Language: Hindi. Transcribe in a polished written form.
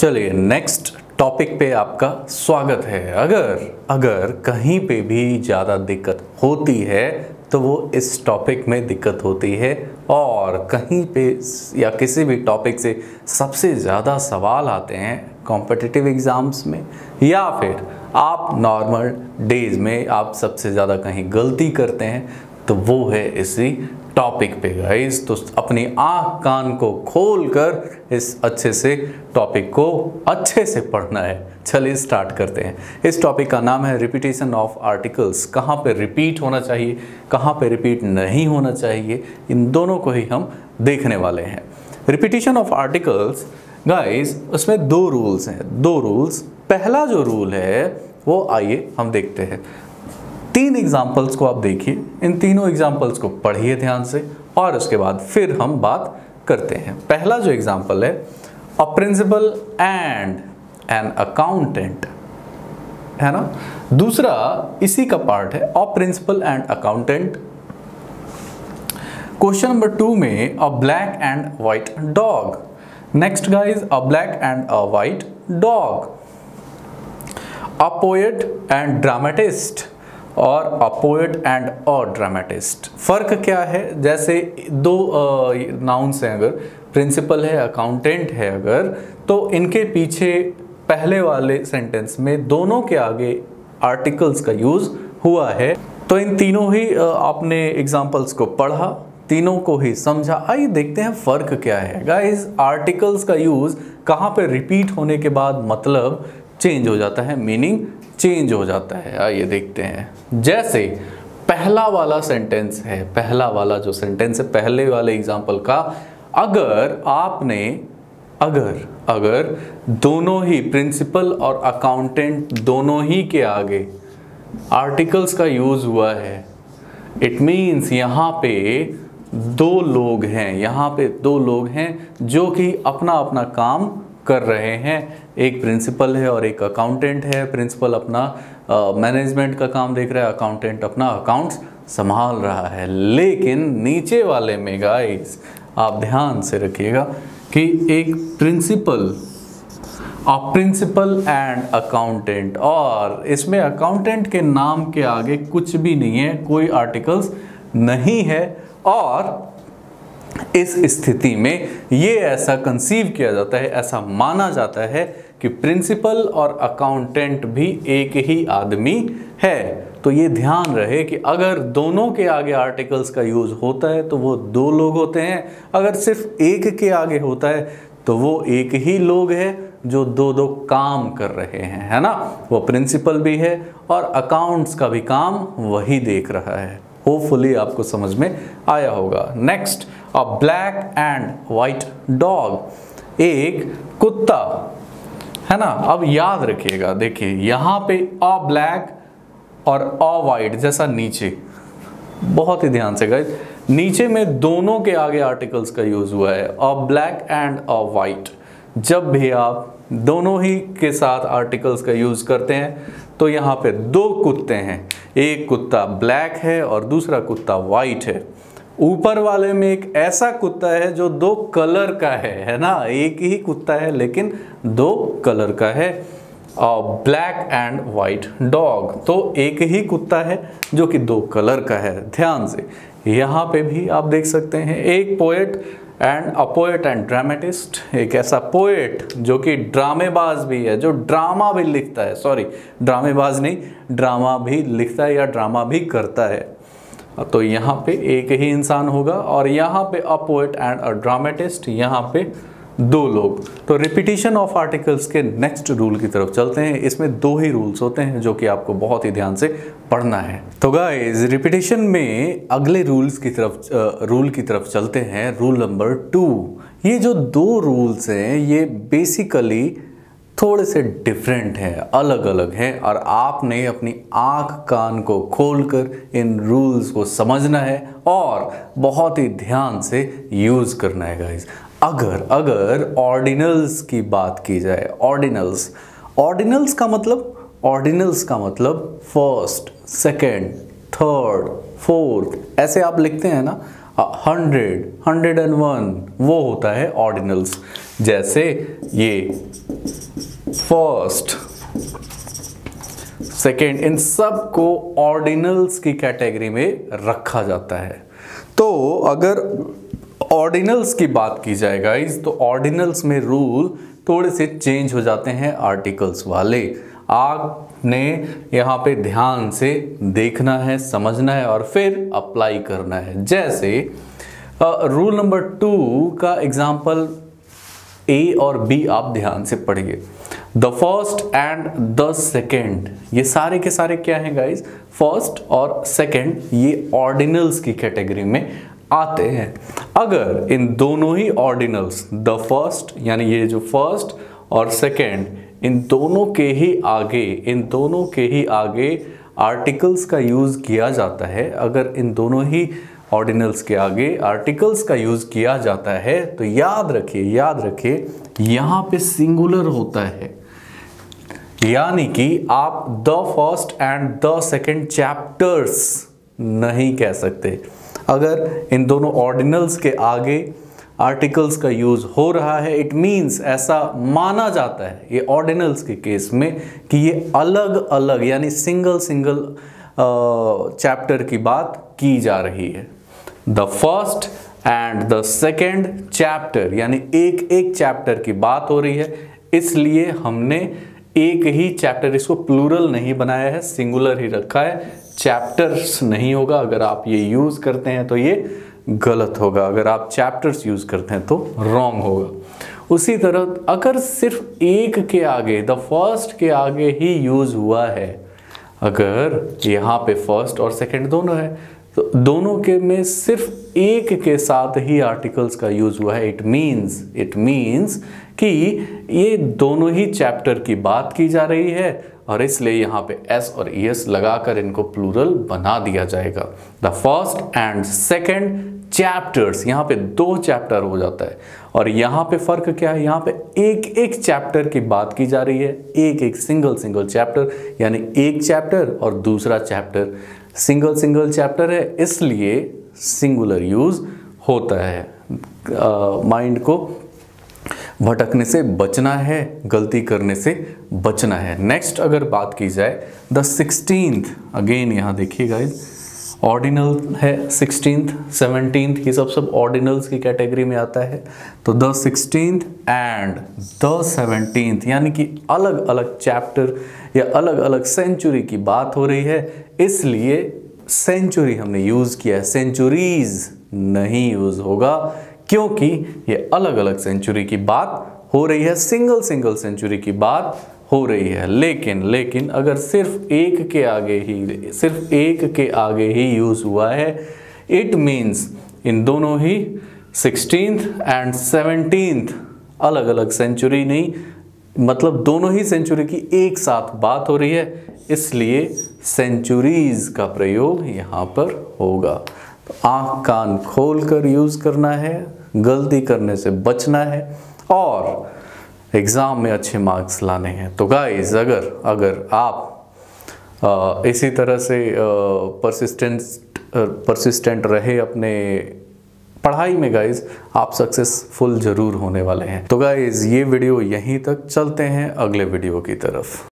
चलिए नेक्स्ट टॉपिक पे आपका स्वागत है। अगर कहीं पे भी ज़्यादा दिक्कत होती है तो वो इस टॉपिक में दिक्कत होती है, और कहीं पे या किसी भी टॉपिक से सबसे ज़्यादा सवाल आते हैं कॉम्पिटिटिव एग्ज़ाम्स में, या फिर आप नॉर्मल डेज में आप सबसे ज़्यादा कहीं गलती करते हैं तो वो है इसी टॉपिक पे गाइस। तो अपनी आँख कान को खोल कर इस अच्छे से टॉपिक को अच्छे से पढ़ना है। चलिए स्टार्ट करते हैं। इस टॉपिक का नाम है रिपीटेशन ऑफ आर्टिकल्स। कहाँ पे रिपीट होना चाहिए, कहाँ पे रिपीट नहीं होना चाहिए, इन दोनों को ही हम देखने वाले हैं। रिपीटेशन ऑफ आर्टिकल्स गाइस, उसमें दो रूल्स हैं, दो रूल्स। पहला जो रूल है वो आइए हम देखते हैं। 3 एग्जाम्पल्स को आप देखिए, इन तीनों एग्जाम्पल्स को पढ़िए ध्यान से, और उसके बाद फिर हम बात करते हैं। पहला जो एग्जाम्पल है, a principal and an accountant, है ना। दूसरा इसी का पार्ट है, a principal and accountant. Question number 2 में a black and white dog. Next guys, a black and a white dog. A poet and dramatist और a poet and a dramatist. फ़र्क क्या है, जैसे दो नाउन्स हैं, अगर प्रिंसिपल है अकाउंटेंट है अगर, तो इनके पीछे पहले वाले सेंटेंस में दोनों के आगे आर्टिकल्स का यूज़ हुआ है। तो इन तीनों ही आपने एग्जाम्पल्स को पढ़ा, तीनों को ही समझा। आइए देखते हैं फ़र्क क्या है गाइस। आर्टिकल्स का यूज़ कहाँ पे रिपीट होने के बाद मतलब चेंज हो जाता है, मीनिंग चेंज हो जाता है। आइए देखते हैं। जैसे पहला वाला सेंटेंस है, पहला वाला जो सेंटेंस है पहले वाले एग्जाम्पल का, अगर आपने अगर दोनों ही प्रिंसिपल और अकाउंटेंट दोनों ही के आगे आर्टिकल्स का यूज़ हुआ है, इट मीन्स यहाँ पे दो लोग हैं, यहाँ पे दो लोग हैं जो कि अपना अपना काम कर रहे हैं। एक प्रिंसिपल है और एक अकाउंटेंट है। प्रिंसिपल अपना मैनेजमेंट का काम देख रहा है, अकाउंटेंट अपना अकाउंट्स संभाल रहा है। लेकिन नीचे वाले में गाइस आप ध्यान से रखिएगा कि एक प्रिंसिपल एंड अकाउंटेंट, और इसमें अकाउंटेंट के नाम के आगे कुछ भी नहीं है, कोई आर्टिकल्स नहीं है। और इस स्थिति में ये ऐसा कंसीव किया जाता है, ऐसा माना जाता है कि प्रिंसिपल और अकाउंटेंट भी एक ही आदमी है। तो ये ध्यान रहे कि अगर दोनों के आगे आर्टिकल्स का यूज़ होता है तो वो दो लोग होते हैं, अगर सिर्फ एक के आगे होता है तो वो एक ही लोग है जो दो दो काम कर रहे हैं, है ना। वो प्रिंसिपल भी है और अकाउंट्स का भी काम वही देख रहा है। होपफुली आपको समझ में आया होगा। Next, a black and white dog, एक कुत्ता, है ना। अब याद रखिएगा, देखिए यहाँ पे अ ब्लैक और अ वाइट जैसा नीचे, बहुत ही ध्यान से गाइस, नीचे में दोनों के आगे आर्टिकल्स का यूज हुआ है, अ ब्लैक एंड अ वाइट। जब भी आप दोनों ही के साथ आर्टिकल्स का यूज करते हैं तो यहाँ पे दो कुत्ते हैं, एक कुत्ता ब्लैक है और दूसरा कुत्ता वाइट है। ऊपर वाले में एक ऐसा कुत्ता है जो दो कलर का है ना। एक ही कुत्ता है लेकिन दो कलर का है, ब्लैक एंड वाइट डॉग। तो एक ही कुत्ता है जो कि दो कलर का है। ध्यान से यहाँ पे भी आप देख सकते हैं, एक पोएट एंड ड्रामेटिस्ट, एक ऐसा पोएट जो कि ड्रामेबाज भी है, जो ड्रामा भी लिखता है, सॉरी ड्रामेबाज नहीं, ड्रामा भी लिखता है या ड्रामा भी करता है। तो यहाँ पे एक ही इंसान होगा, और यहाँ पे अ पोएट एंड अ ड्रामेटिस्ट, यहाँ पे दो लोग। तो रिपीटिशन ऑफ आर्टिकल्स के नेक्स्ट रूल की तरफ चलते हैं। इसमें दो ही रूल्स होते हैं जो कि आपको बहुत ही ध्यान से पढ़ना है। तो गाइस रिपीटिशन में अगले रूल की तरफ चलते हैं। Rule number 2। ये जो दो रूल्स हैं ये बेसिकली थोड़े से डिफरेंट हैं, अलग अलग हैं, और आपने अपनी आँख कान को खोलकर इन रूल्स को समझना है और बहुत ही ध्यान से यूज़ करना है गाइस। अगर ऑर्डिनल्स की बात की जाए, ऑर्डिनल्स का मतलब फर्स्ट, सेकंड, थर्ड, फोर्थ, ऐसे आप लिखते हैं ना, 100, 101, वो होता है ऑर्डिनल्स। जैसे ये फर्स्ट, सेकेंड, इन सब को ऑर्डिनल्स की कैटेगरी में रखा जाता है। तो अगर ऑर्डिनल्स की बात की जाए गाइस, तो ऑर्डिनल्स में रूल थोड़े से चेंज हो जाते हैं आर्टिकल्स वाले। आपने यहाँ पे ध्यान से देखना है, समझना है और फिर अप्लाई करना है। जैसे रूल नंबर 2 का एग्जाम्पल ए और बी आप ध्यान से पढ़िए। The first and the second, ये सारे के सारे क्या हैं गाइस, फर्स्ट और सेकेंड, ये ऑर्डिनल्स की कैटेगरी में आते हैं। अगर इन दोनों ही ऑर्डिनल्स, द फर्स्ट यानी ये जो फर्स्ट और सेकेंड, इन दोनों के ही आगे आर्टिकल्स का यूज किया जाता है, अगर इन दोनों ही ऑर्डिनल्स के आगे आर्टिकल्स का यूज किया जाता है, तो याद रखिए यहां पे सिंगुलर होता है, यानी कि आप the first and the second chapters नहीं कह सकते। अगर इन दोनों ऑर्डिनल्स के आगे आर्टिकल्स का यूज हो रहा है, इट मीन्स ऐसा माना जाता है ये ऑर्डिनल्स के केस में कि ये अलग अलग यानी सिंगल चैप्टर की बात की जा रही है। The first and the second chapter यानी एक चैप्टर की बात हो रही है, इसलिए हमने एक ही चैप्टर, इसको प्लूरल नहीं बनाया है, सिंगुलर ही रखा है, चैप्टर्स नहीं होगा। अगर आप ये यूज करते हैं तो ये गलत होगा, अगर आप चैप्टर्स यूज करते हैं तो रॉन्ग होगा। उसी तरह अगर सिर्फ एक के आगे, द फर्स्ट के आगे ही यूज हुआ है, अगर यहाँ पे फर्स्ट और सेकेंड दोनों है, तो दोनों के में सिर्फ एक के साथ ही आर्टिकल्स का यूज हुआ है, इट मीन्स कि ये दोनों ही चैप्टर की बात की जा रही है और इसलिए यहाँ पे एस और ईएस लगाकर इनको प्लूरल बना दिया जाएगा। The first and second chapters, यहाँ पे 2 चैप्टर हो जाता है और यहाँ पे फर्क क्या है, यहाँ पे एक चैप्टर की बात की जा रही है, एक सिंगल चैप्टर, यानी एक चैप्टर और दूसरा चैप्टर सिंगल चैप्टर है, इसलिए सिंगुलर यूज होता है। माइंड को भटकने से बचना है, गलती करने से बचना है। नेक्स्ट अगर बात की जाए द 16th, अगेन यहाँ देखिए गाइज, ऑर्डिनल है 16th, 17th, ये सब ऑर्डिनल्स की कैटेगरी में आता है। तो the 16th and the 17th यानी कि अलग अलग चैप्टर या अलग अलग सेंचुरी की बात हो रही है, इसलिए सेंचुरी हमने यूज किया है, सेंचुरीज नहीं यूज होगा, क्योंकि ये अलग अलग सेंचुरी की बात हो रही है, सिंगल सेंचुरी की बात हो रही है। लेकिन अगर सिर्फ एक के आगे ही यूज हुआ है, इट मीन्स इन दोनों ही 16th एंड 17th अलग अलग सेंचुरी नहीं, मतलब दोनों ही सेंचुरी की एक साथ बात हो रही है, इसलिए सेंचुरीज का प्रयोग यहाँ पर होगा। तो आंख कान खोल कर यूज करना है, गलती करने से बचना है और एग्जाम में अच्छे मार्क्स लाने हैं। तो गाइस अगर आप इसी तरह से परसिस्टेंट रहे अपने पढ़ाई में गाइस, आप सक्सेसफुल जरूर होने वाले हैं। तो गाइस ये वीडियो यहीं तक, चलते हैं अगले वीडियो की तरफ।